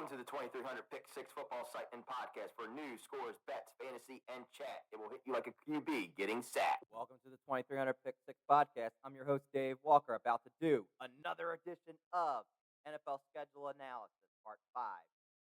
Welcome to the 2300 Pick 6 football site and podcast for news, scores, bets, fantasy, and chat. It will hit you like a QB getting sacked. Welcome to the 2300 Pick 6 podcast. I'm your host, Dave Walker, about to do another edition of NFL Schedule Analysis, Part 5.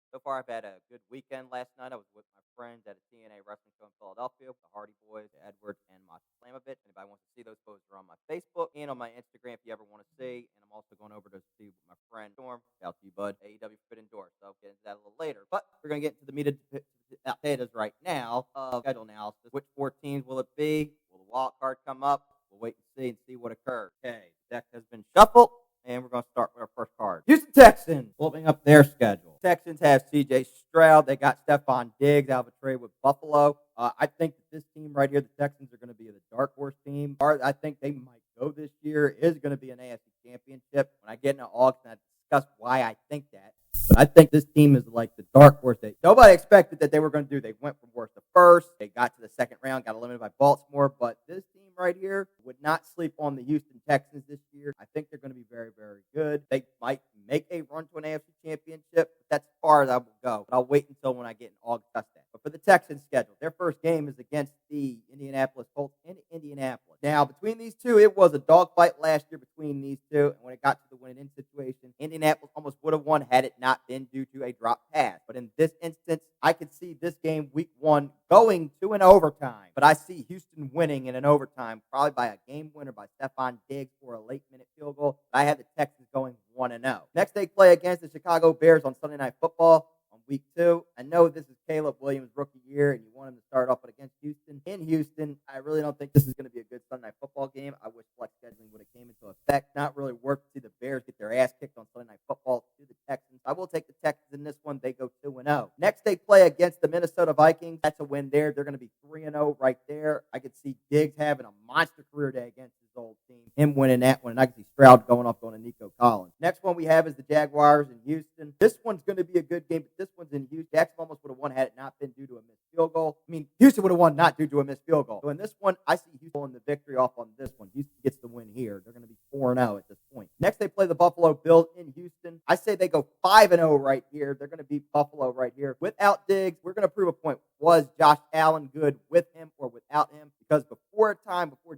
So far, I've had a good weekend. Last night, I was with my friends at a TNA wrestling show in Philadelphia with the Hardy Boys, Edward, and Masha Slamovich. Anybody wants to see those posts are on my Facebook and on my Instagram if you ever want to see. And I'm also going over to see my friend Storm. Shout out to you, bud. AEW Forbidden Door. So I'll get into that a little later. But we're going to get into the meat of the potatoes right now of schedule analysis. Which 4 teams will it be? Will the wild card come up? We'll wait and see what occurs. Okay, the deck has been shuffled. And we're going to start with our first card. Houston Texans, flipping up their schedule. Texans have C.J. Stroud. They got Stephon Diggs out of a trade with Buffalo. I think that this team right here, the Texans, are going to be the dark horse team. I think they might go this year. Is going to be an AFC championship. When I get into August, I discuss why I think that. But I think this team is like the dark horse that nobody expected that they were going to do. They went from worst to first. They got to the second round, got eliminated by Baltimore. But this team right here would not sleep on the Houston Texans this year. I think they're going to be very, very good. They might make a run to an AFC championship, but that's as far as I will go. But I'll wait until when I get in August. That. But for the Texans schedule, their first game is against the Indianapolis Colts in Indianapolis. Now, between these two, it was a dogfight last year between these two. And when it got to the win-in situation, Indianapolis almost would have won had it not been due to a drop pass. But in this instance, I could see this game week 1 going to an overtime. But I see Houston winning in an overtime, probably by a game winner by Stephon Diggs or a late-minute field goal. I have the Texans going 1-0. Next, they play against the Chicago Bears on Sunday Night Football. Week 2. I know this is Caleb Williams' rookie year, and you want him to start off against Houston. In Houston, I really don't think this is going to be a good Sunday Night Football game. I wish flex scheduling would have came into effect. Not really work to see the Bears get their ass kicked on Sunday Night Football to the Texans. I will take the Texans in this one. They go 2-0. Next, they play against the Minnesota Vikings. That's a win there. They're going to be 3-0 right there. I could see Diggs having a monster career day against his old team. Him winning that one, and I can see Stroud going to Nico Collins. Next one we have is the Jaguars in Houston. This one's going to be a good game, but this one's in Houston. Jackson almost would have won had it not been due to a missed field goal. I mean, Houston would have won not due to a missed field goal. So in this one, I see Houston pulling the victory off on this one. Houston gets the win here. They're going to be 4-0 at this point. Next, they play the Buffalo Bills in Houston. I say they go 5-0 right here. They're going to beat Buffalo right here. Without Diggs, we're going to prove a point. Was Josh Allen good with him or without him? Because before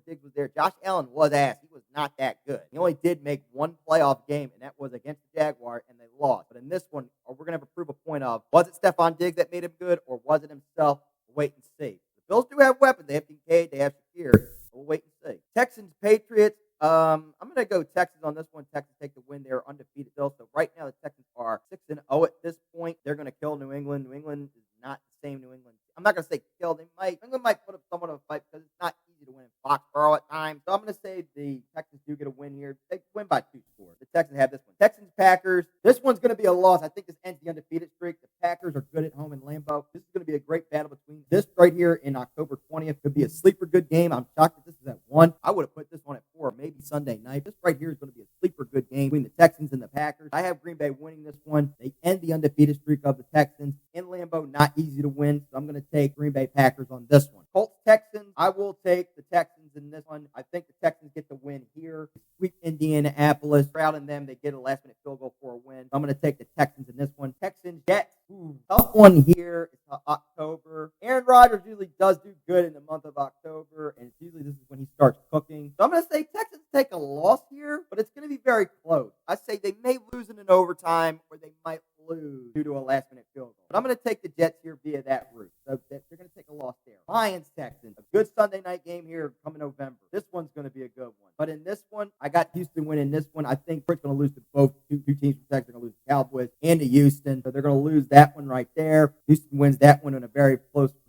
Diggs was there, Josh Allen was ass. He was not that good. He only did make one playoff game, and that was against the Jaguars, and they lost. But in this one, we're going to have to prove a point of, was it Stephon Diggs that made him good, or was it himself? We'll wait and see. The Bills do have weapons. They have Kincaid. They have Shakir. We'll wait and see. Texans, Patriots. I'm going to go Texans on this one. Texans take the win. They're undefeated still. So right now, the Texans are 6-0 at this point. They're going to kill New England. New England is not the same New England. I'm not going to say kill. New England might put up somewhat of a fight because it's not easy to win in Foxborough at times. So I'm going to say the Texans do get a win here. They win by 2 scores. The Texans have this one. Texans, Packers. This one's going to be a loss. I think this ends the undefeated streak. The Packers are good at home in Lambeau. This is going to be a great battle between this right here in October 20th. Could be a sleeper good game. I'm shocked that this is at 1. I would have put this one at 4, maybe Sunday night. This right here is going to be a sleeper good game between the Texans and the Packers. I have Green Bay winning this one. They end the undefeated streak of the Texans. In Lambeau, not easy to win. So I'm going to take Green Bay Packers on this one. Colts, Texans. I will take the Texans in this one. I think the Texans get the win here. Sweep Indianapolis. Stroud and them, they get a last-minute field goal for a win. So I'm going to take the Texans in this one. Texans, Jets. Tough one here. It's October. Aaron Rodgers usually does do good in the month of October, and usually this is when he starts cooking. So I'm going to say Texans take a loss here, but it's going to be very close. I say they may lose in an overtime, or they might lose due to a last-minute field goal. But I'm going to take the Jets here via that route. So they're going to take a loss there. Lions, Texans. A good Sunday night game here coming November. This one's going to be a good one. But in this one, I got Houston winning this one. I think Detroit's going to lose to both two teams from Texas. They're going to lose to Cowboys and to Houston. So they're going to lose that one right there. Houston wins that one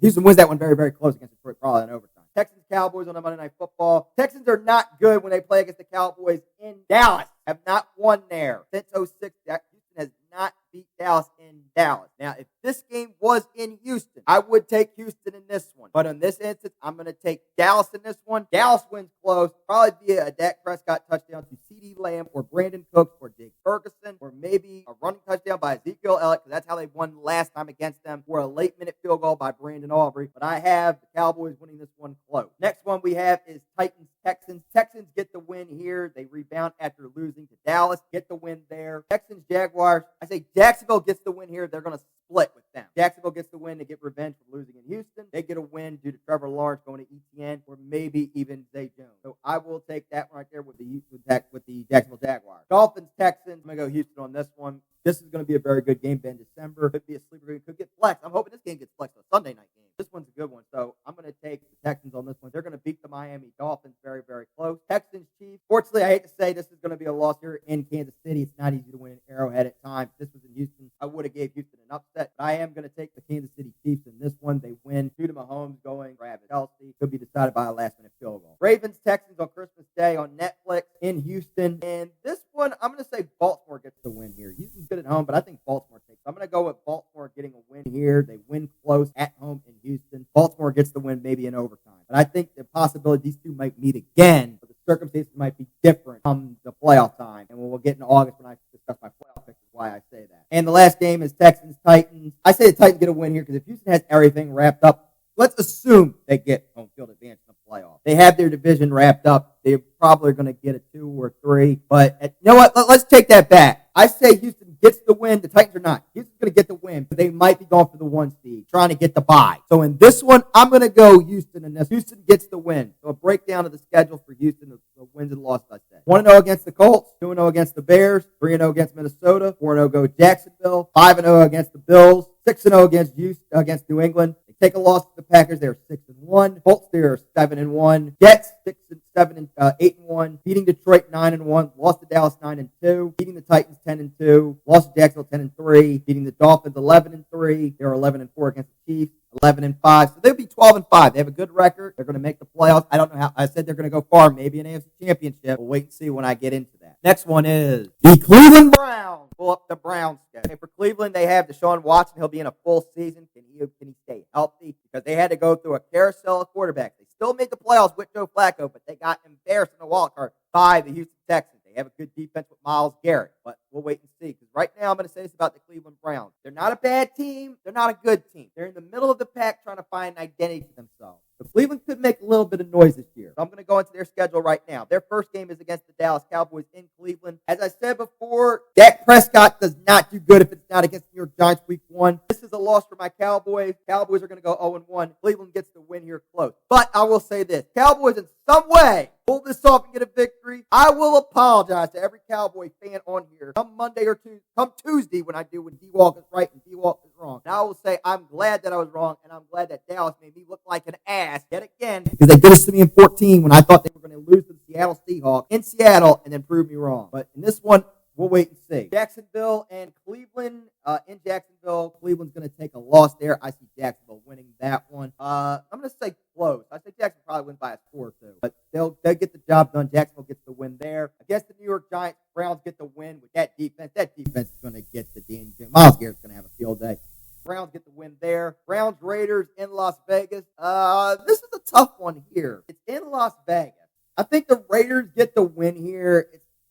Houston wins that one very, very close against Detroit, probably in overtime. Texans, Cowboys on a Monday Night Football. Texans are not good when they play against the Cowboys in Dallas. Have not won there since 06. Houston has not beat Dallas in Dallas. Now, if this game was in Houston, I would take Houston in this one. But in this instance, I'm going to take Dallas in this one. Dallas wins close, probably via a Dak Prescott touchdown to CeeDee Lamb or Brandon Cooks or Jake Ferguson, or maybe a running touchdown by Ezekiel Elliott, because that's how they won last time against them, or a late-minute field goal by Brandon Aubrey. But I have the Cowboys winning this one close. Next one we have is Titans, Texans. Texans get the win here. They rebound after losing to Dallas. Get the win there. Texans, Jaguars. I say Jacksonville gets the win here. They're going to split with them. Jacksonville gets the win to get revenge for losing in Houston. They get a win due to Trevor Lawrence going to ETN or maybe even Zay Jones. So I will take that one right there with the Jacksonville Jaguars. Dolphins, Texans. I'm going to go Houston on this one. This is going to be a very good game in December. Could be a sleeper game. Could get flexed. I'm hoping this game gets flexed on a Sunday night game. This one's a good one. So I'm going to take the Texans on this one. They're going to beat the Miami Dolphins very, very close. Texans, Chiefs. Fortunately, I hate to say this is going to be a loss here in Kansas City. It's not easy to win in Arrowhead at times. If this was in Houston, I would have gave Houston an upset. But I am going to take the Kansas City Chiefs in this one. They win due to Mahomes going grab it. Kelsey could be decided by a last-minute field goal. Ravens, Texans on Christmas Day on Netflix in Houston. And this one, I'm going to say Baltimore gets the win here. Houston's good at home, but I think Baltimore takes. I'm going to go with Baltimore getting a win here. They win close at home in Houston. Baltimore gets the win maybe in overtime. But I think the possibility these two might meet again, but the circumstances might be different come the playoff time. And we'll get in August when I discuss my playoff picks is why I say that. And the last game is Texans-Titans. I say the Titans get a win here because if Houston has everything wrapped up, let's assume they get home field advantage in the playoff. They have their division wrapped up. They're probably going to get a 2 or 3. But you know what? Let's take that back. I say Houston gets the win. The Titans are not. Houston's going to get the win, but they might be going for the 1 seed, trying to get the bye. So in this one, I'm going to go Houston in this. Houston gets the win. So a breakdown of the schedule for Houston, the wins and losses, I say. 1-0 against the Colts, 2-0 against the Bears, 3-0 against Minnesota, 4-0 go Jacksonville, 5-0 against the Bills, 6-0 against New England. Take a loss to the Packers. They're 6-1. Colts, they're 7-1. Jets, 8-1. Beating Detroit 9-1. Lost to Dallas 9-2. Beating the Titans 10-2. Lost to Jacksonville 10-3. Beating the Dolphins 11-3. They're 11-4 against the Chiefs. 11-5. So they'll be 12-5. They have a good record. They're going to make the playoffs. I don't know how. I said they're going to go far. Maybe an AFC Championship. We'll wait and see when I get into that. Next one is the Cleveland Browns. Pull up the Browns schedule. For Cleveland, they have Deshaun Watson. He'll be in a full season. Can he stay healthy? Because they had to go through a carousel of quarterbacks. They still made the playoffs with Joe Flacco, but they got embarrassed in the wild card by the Houston Texans. They have a good defense with Myles Garrett, but we'll wait and see. Because right now, I'm going to say this about the Cleveland Browns. They're not a bad team. They're not a good team. They're in the middle of the pack trying to find an identity for themselves. So Cleveland could make a little bit of noise this year. So I'm going to go into their schedule right now. Their first game is against the Dallas Cowboys in Cleveland. As I said before, Dak Prescott does not do good if it's not against the New York Giants week 1. This is a loss for my Cowboys. Cowboys are going to go 0-1. Cleveland gets the win here close. But I will say this. Cowboys in some way pull this off and get a victory. I will apologize to every Cowboy fan on here come Monday or come Tuesday when D-Walk is right and D-Walk is wrong. And I will say I'm glad that I was wrong, and I'm glad that Dallas made me look like an ass yet again because they did this to me in 14 when I thought they were going to lose to the Seattle Seahawks in Seattle and then prove me wrong. But in this one, we'll wait and see. Jacksonville and Cleveland. In Jacksonville, Cleveland's going to take a loss there. I see Jacksonville winning that one. I'm going to say close. I think Jacksonville probably wins by a score or 2. But they'll get the job done. Jacksonville gets the win there. Against the New York Giants, Browns get the win with that defense. That defense is going to get the Danny Jones. Myles Garrett's going to have a field day. Browns get the win there. Browns Raiders in Las Vegas. This is a tough one here. It's in Las Vegas. I think the Raiders get the win here.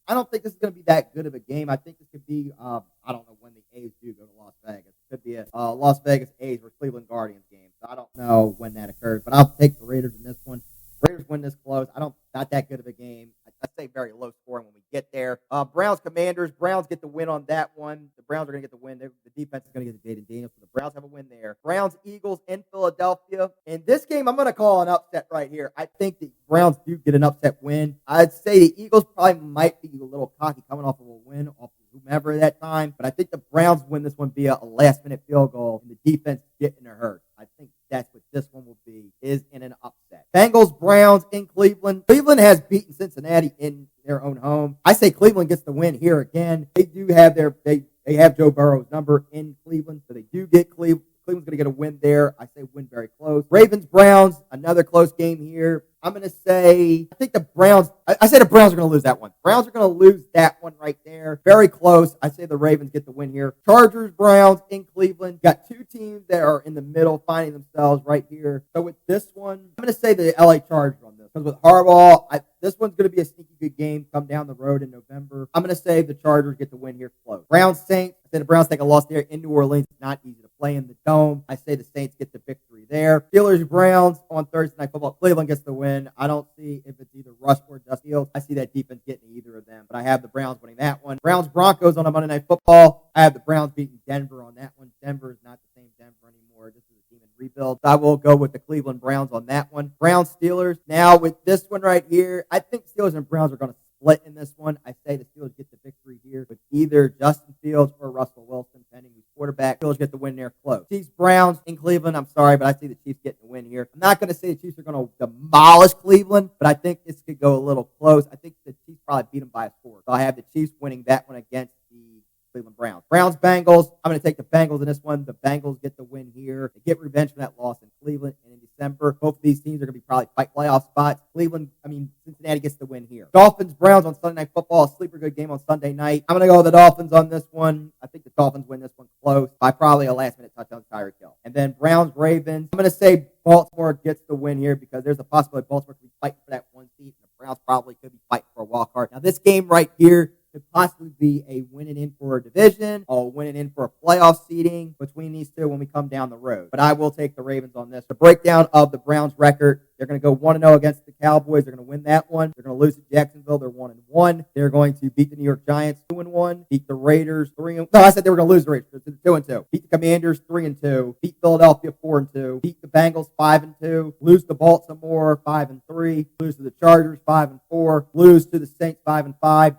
I don't think this is going to be that good of a game. I think this could be, I don't know when the A's do go to Las Vegas. It could be a Las Vegas A's or Cleveland Guardians game. So I don't know when that occurs, but I'll take the Raiders in this one. Raiders win this close. Not that good of a game. I say very low scoring when we get there. Browns Commanders. Browns get the win on that one. The Browns are going to get the win. The defense is going to get the Jaden Daniels, so the Browns have a win there. Browns Eagles in Philadelphia. In this game, I'm going to call an upset right here. I think the Browns do get an upset win. I'd say the Eagles probably might be a little cocky coming off of a win off of whomever at that time, but I think the Browns win this one via a last-minute field goal, and the defense getting hurt. I think that's what this one will be, is in an upset. Bengals, Browns in Cleveland. Cleveland has beaten Cincinnati in their own home. I say Cleveland gets the win here again. They do have they have Joe Burrow's number in Cleveland, so they do get Cleveland. Cleveland's going to get a win there. I say win very close. Ravens, Browns, another close game here. I'm going to say, I think the Browns, I say the Browns are going to lose that one. Browns are going to lose that one right there. Very close. I say the Ravens get the win here. Chargers, Browns in Cleveland. Got two teams that are in the middle finding themselves right here. So with this one, I'm going to say the LA Chargers on this. Because with Harbaugh, this one's going to be a sneaky good game come down the road in November. I'm going to say the Chargers get the win here close. Browns Saints. I say the Browns take a loss there in New Orleans. It's not easy to play in the Dome. I say the Saints get the victory there. Steelers Browns on Thursday Night Football. Cleveland gets the win. I don't see if it's either Russ or Justin Fields. I see that defense getting either of them, but I have the Browns winning that one. Browns Broncos on a Monday Night Football. I have the Browns beating Denver on that one. Denver is not the same Denver anymore. This is a team in rebuild. So I will go with the Cleveland Browns on that one. Browns Steelers. Now with this one right here, I think Steelers and Browns are going to split in this one. I say the Steelers get the victory here with either Justin Fields or Russell Wilson, depending who's quarterback. Steelers get the win there close. Chiefs Browns in Cleveland. I'm sorry, but I see the Chiefs getting the win here. I'm not going to say the Chiefs are going to demolish Cleveland, but I think this could go a little close. I think the Chiefs probably beat them by a score. So I have the Chiefs winning that one against the Cleveland Browns. Browns Bengals. I'm going to take the Bengals in this one. The Bengals get the win here. They get revenge for that loss in Cleveland and in December. Both of these teams are going to be probably fight playoff spots. Cincinnati gets the win here. Dolphins Browns on Sunday Night Football. A sleeper good game on Sunday night. I'm going to go with the Dolphins on this one. I think the Dolphins win this one close by probably a last minute touchdown to Tyreek Hill. And then Browns Ravens. I'm going to say Baltimore gets the win here because there's a possibility Baltimore could be fighting for that one seat, and the Browns probably could be fighting for a wild card. Now this game right here could possibly be a winning in for a division or winning in for a playoff seeding between these two when we come down the road. But I will take the Ravens on this. The breakdown of the Browns record, they're going to go 1-0 against the Cowboys. They're going to win that one. They're going to lose to Jacksonville. They're 1-1. They're going to beat the New York Giants 2-1. Beat the Raiders 3-1. No, I said they were going to lose the Raiders. They're 2-2. Beat the Commanders 3-2. Beat Philadelphia 4-2. Beat the Bengals 5-2. Lose to Baltimore 5-3. Lose to the Chargers 5-4. Lose to the Saints 5-5.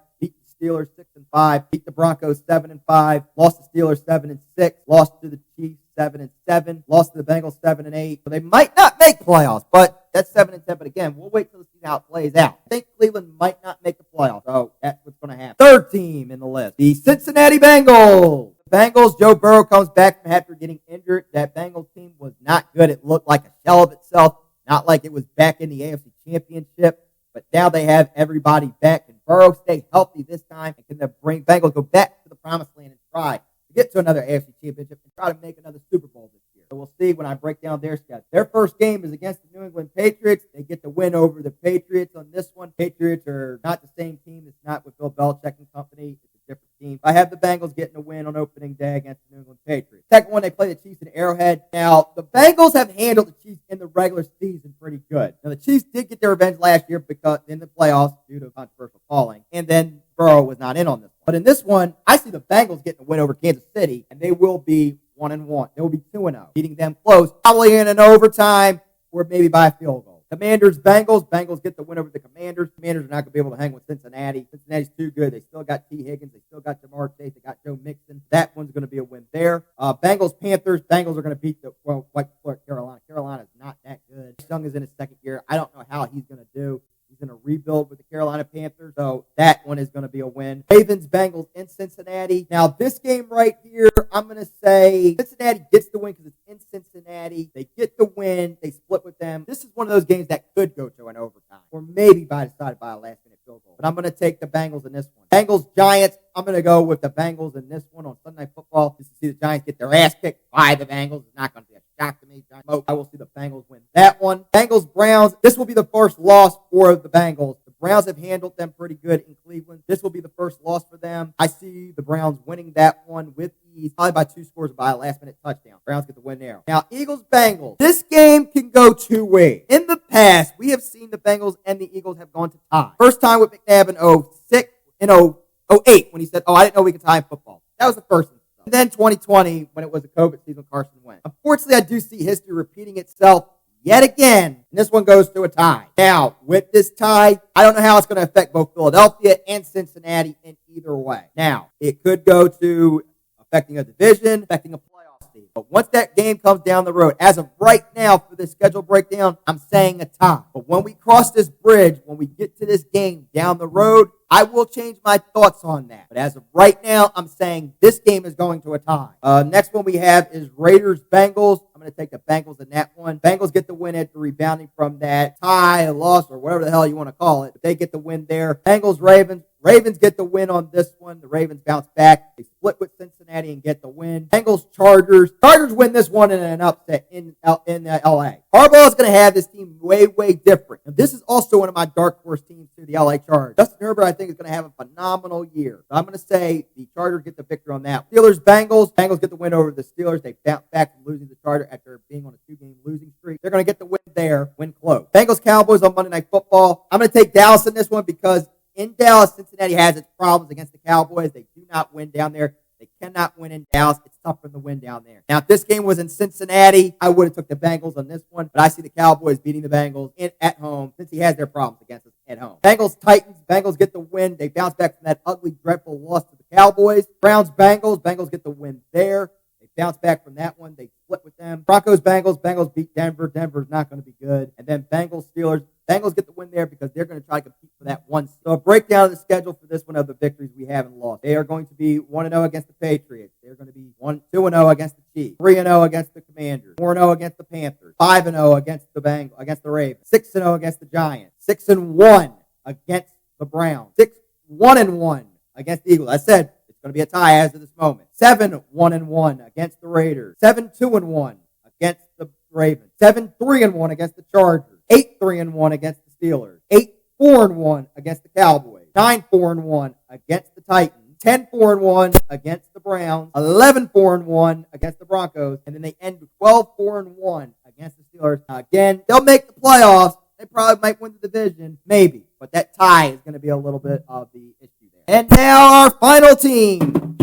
Steelers 6-5, beat the Broncos 7-5, lost to Steelers 7-6, lost to the Chiefs 7-7, lost to the Bengals 7-8. So they might not make playoffs, but that's 7-10. But again, we'll wait till we see how it plays out. I think Cleveland might not make the playoffs, so that's what's going to happen. Third team in the list, the Cincinnati Bengals. The Bengals, Joe Burrow comes back from after getting injured. That Bengals team was not good. It looked like a shell of itself, not like it was back in the AFC Championship. But now they have everybody back. Can Burrow stay healthy this time? And can the Bengals go back to the promised land and try to get to another AFC championship and try to make another Super Bowl this year? So we'll see when I break down their schedule. Their first game is against the New England Patriots. They get the win over the Patriots on this one. Patriots are not the same team. It's not with Bill Belichick and company. It's a different team. I have the Bengals getting a win on opening day against the New England Patriots. Second one, they play the Chiefs in Arrowhead. Now, the Bengals have handled the Chiefs in the regular season pretty good. Now, the Chiefs did get their revenge last year because in the playoffs due to controversial calling, and then Burrow was not in on this one. But in this one, I see the Bengals getting a win over Kansas City, and they will be 1-1. They will be 2-0, beating them close, probably in an overtime or maybe by a field goal. Commanders, Bengals. Bengals get the win over the Commanders. Commanders are not going to be able to hang with Cincinnati. Cincinnati's too good. They still got T. Higgins. They still got Jamar Chase. They got Joe Mixon. That one's going to be a win there. Bengals, Panthers. Bengals are going to beat the Carolina. Carolina's not that good. Young is in his second year. I don't know how he's going to do. He's going to rebuild with the Carolina Panthers, so that one is going to be a win. Ravens, Bengals in Cincinnati. Now, this game right here, I'm going to say Cincinnati gets the win because it's in Cincinnati. They get the win. They split with them. This is one of those games that could go to an overtime or maybe decided by a last-minute field goal. But I'm going to take the Bengals in this one. Bengals, Giants. I'm going to go with the Bengals in this one on Sunday Night Football just to see the Giants get their ass kicked by the Bengals. It's not going to be a shock to me. I will see the Bengals win that one. Bengals, Browns. This will be the first loss for the Bengals. The Browns have handled them pretty good in Cleveland. This will be the first loss for them. I see the Browns winning that one with ease, probably by 2 scores or by a last-minute touchdown. Browns get the win there. Now, Eagles, Bengals. This game can go 2 ways. In the past, we have seen the Bengals and the Eagles have gone to tie. First time with McNabb in 08 when he said, I didn't know we could tie in football. That was the first one. And then 2020 when it was a COVID season, Carson Wentz. Unfortunately, I do see history repeating itself yet again, and this one goes to a tie. Now, with this tie, I don't know how it's going to affect both Philadelphia and Cincinnati in either way. Now, it could go to affecting a division, affecting a playoff seed. But once that game comes down the road, as of right now for this schedule breakdown, I'm saying a tie. But when we cross this bridge, when we get to this game down the road, I will change my thoughts on that. But as of right now, I'm saying this game is going to a tie. Next one we have is Raiders-Bengals. I'm going to take the Bengals in that one. Bengals get the win after rebounding from that tie, loss, or whatever the hell you want to call it. But they get the win there. Bengals-Ravens. Ravens get the win on this one. The Ravens bounce back. They split with Cincinnati and get the win. Bengals, Chargers. Chargers win this one in an upset in L.A. Harbaugh is going to have this team way, way different. And this is also one of my dark horse teams too, the L.A. Chargers. Justin Herbert, I think, is going to have a phenomenal year. So I'm going to say the Chargers get the victory on that. Steelers, Bengals. Bengals get the win over the Steelers. They bounce back from losing to the Chargers after being on a 2-game losing streak. They're going to get the win there, win close. Bengals, Cowboys on Monday Night Football. I'm going to take Dallas in this one because in Dallas, Cincinnati has its problems against the Cowboys. They do not win down there. They cannot win in Dallas. It's tough for them to win down there. Now, if this game was in Cincinnati, I would have took the Bengals on this one, but I see the Cowboys beating the Bengals at home since he has their problems against us at home. Bengals, Titans. Bengals get the win. They bounce back from that ugly, dreadful loss to the Cowboys. Browns, Bengals. Bengals get the win there. They bounce back from that one. They split with them. Broncos, Bengals. Bengals beat Denver. Denver's not going to be good. And then Bengals, Steelers. Bengals get the win there because they're going to try to compete for that one. So a breakdown of the schedule for this one of the victories we have and lost. They are going to be 1-0 against the Patriots. They're going to be 2-0 against the Chiefs. 3-0 against the Commanders. 4-0 against the Panthers. 5-0 against the Ravens. 6-0 against the Giants. 6-1 against the Browns. 1-1 against the Eagles. I said it's going to be a tie as of this moment. 7-1-1 against the Raiders. 7-2-1 against the Ravens. 7-3-1 against the Chargers. 8-3-1 against the Steelers. 8-4-1 against the Cowboys. 9-4-1 against the Titans. 10-4-1 against the Browns. 11-4-1 against the Broncos. And then they end with 12-4-1 against the Steelers. Now again, they'll make the playoffs. They probably might win the division. Maybe. But that tie is going to be a little bit of the issue there. And now our final team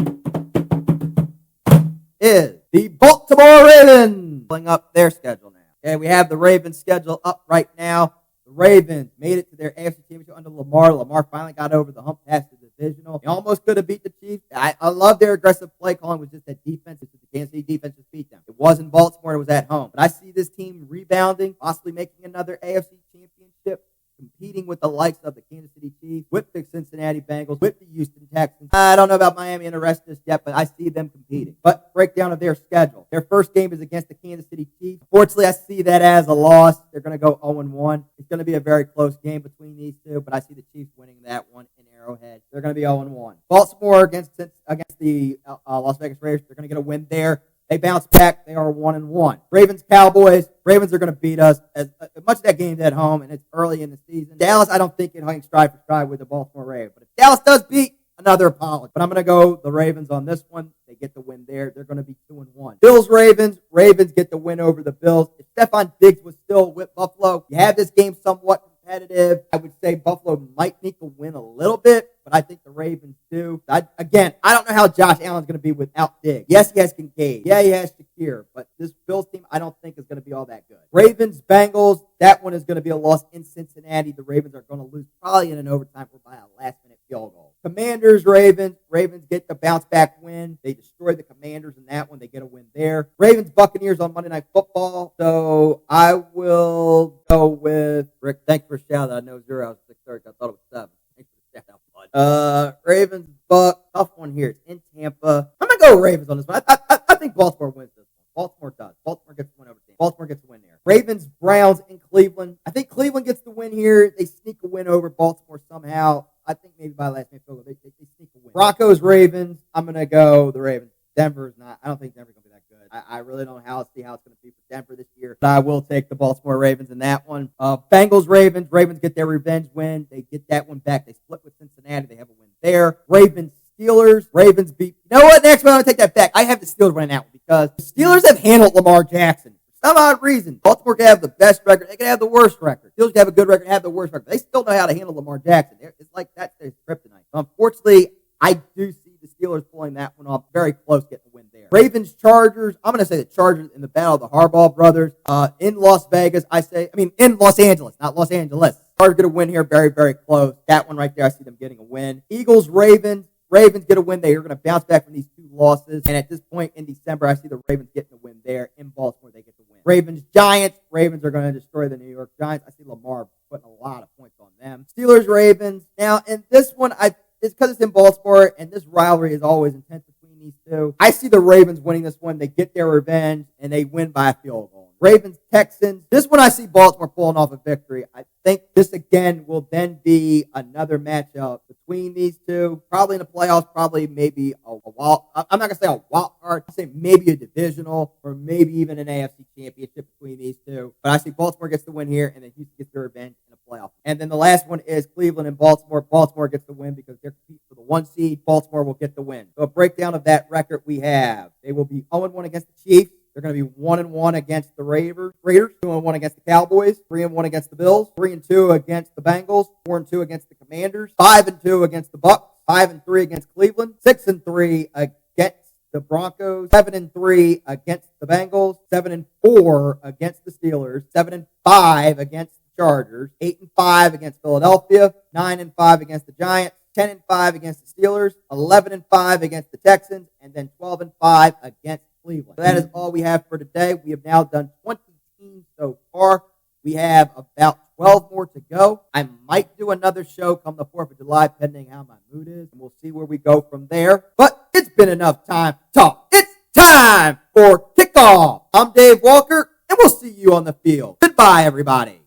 is the Baltimore Ravens. Pulling up their schedule now. Okay, we have the Ravens schedule up right now. The Ravens made it to their AFC Championship under Lamar. Lamar finally got over the hump past the divisional. They almost could have beat the Chiefs. I love their aggressive play calling. It was just that defense. It's the Kansas City defense just beat them. It was in Baltimore. It was at home. But I see this team rebounding, possibly making another AFC Championship, competing with the likes of the Kansas City Chiefs, with the Cincinnati Bengals, with the Houston Texans. I don't know about Miami and the rest just yet, but I see them competing. But breakdown of their schedule. Their first game is against the Kansas City Chiefs. Unfortunately, I see that as a loss. They're going to go 0-1. It's going to be a very close game between these two, but I see the Chiefs winning that one in Arrowhead. They're going to be 0-1. Baltimore against the Las Vegas Raiders. They're going to get a win there. They bounce back. They are 1-1. Ravens, Cowboys. Ravens are going to beat us. As much of that game's at home, and it's early in the season. Dallas, I don't think can hang stride for stride with the Baltimore Ravens. But if Dallas does beat, another apology. But I'm going to go the Ravens on this one. They get the win there. They're going to be 2-1. Bills, Ravens. Ravens get the win over the Bills. If Stephon Diggs was still with Buffalo, you have this game somewhat competitive. I would say Buffalo might need to win a little bit, but I think the Ravens do. I don't know how Josh Allen's going to be without Diggs. Yes, he has Kincaid. Yeah, he has Shakir, but this Bills team I don't think is going to be all that good. Ravens, Bengals, that one is going to be a loss in Cincinnati. The Ravens are going to lose probably in an overtime or by a last-minute field goal. Commanders, Ravens. Ravens get the bounce-back win. They destroy the Commanders in that one. They get a win there. Ravens, Buccaneers on Monday Night Football. So I will go with Rick. Thanks for a shout out. I know 0 was 6:30. I thought it was 7. Thanks for the shout out, bud. Ravens, Buck. Tough one here. It's in Tampa. I'm going to go Ravens on this one. I think Baltimore wins this one. Baltimore does. Baltimore gets the win over Tampa. Baltimore gets the win there. Ravens, Browns in Cleveland. I think Cleveland gets the win here. They sneak a win over Baltimore somehow. I think maybe by last minute field goal. They sneak a win. Broncos, Ravens. I'm going to go the Ravens. Denver's not. I don't think Denver's going to be that good. I really don't know how it's going to be for Denver this year. But I will take the Baltimore Ravens in that one. Bengals, Ravens. Ravens get their revenge win. They get that one back. They split with Cincinnati. They have a win there. Ravens, Steelers. Ravens beat. You know what? Next one, I'm going to take that back. I have the Steelers winning that one because the Steelers have handled Lamar Jackson. For some odd reason, Baltimore can have the best record. They can have the worst record. Steelers can have a good record and have the worst record. They still know how to handle Lamar Jackson. It's like that's their kryptonite. So unfortunately, I do see the Steelers pulling that one off. Very close getting a win there. Ravens, Chargers. I'm going to say the Chargers in the battle of the Harbaugh brothers. In Las Vegas, in Los Angeles, not Los Angeles. Chargers get a win here. Very, very close. That one right there, I see them getting a win. Eagles, Ravens. Ravens get a win. They are going to bounce back from these two losses. And at this point in December, I see the Ravens getting a win there. In Baltimore, they get the win. Ravens, Giants. Ravens are going to destroy the New York Giants. I see Lamar putting a lot of points on them. Steelers, Ravens. Now, in this one, it's because it's in Baltimore, and this rivalry is always intense between these two. I see the Ravens winning this one. They get their revenge, and they win by a field goal. Ravens, Texans. This one I see Baltimore pulling off a victory. I think this again will then be another matchup between these two. Probably in the playoffs, probably maybe a wild. I'm not going to say a wild card. I'll say maybe a divisional or maybe even an AFC championship between these two. But I see Baltimore gets the win here and then Houston gets their revenge in the playoff. And then the last one is Cleveland and Baltimore. Baltimore gets the win because they're competing for the 1 seed. Baltimore will get the win. So a breakdown of that record we have. They will be 0-1 against the Chiefs. They're going to be 1-1 against the Raiders, 2-1 against the Cowboys, 3-1 against the Bills, 3-2 against the Bengals, 4-2 against the Commanders, 5-2 against the Bucs, 5-3 against Cleveland, 6-3 against the Broncos, 7-3 against the Bengals, 7-4 against the Steelers, 7-5 against the Chargers, 8-5 against Philadelphia, 9-5 against the Giants, 10-5 against the Steelers, 11-5 against the Texans, and then 12-5 against Cleveland. So that is all we have for today. We have now done 20 teams so far. We have about 12 more to go. I might do another show come the 4th of July, pending how my mood is, and we'll see where we go from there. But it's been enough time to talk. It's time for kickoff. I'm Dave Walker, and we'll see you on the field. Goodbye, everybody.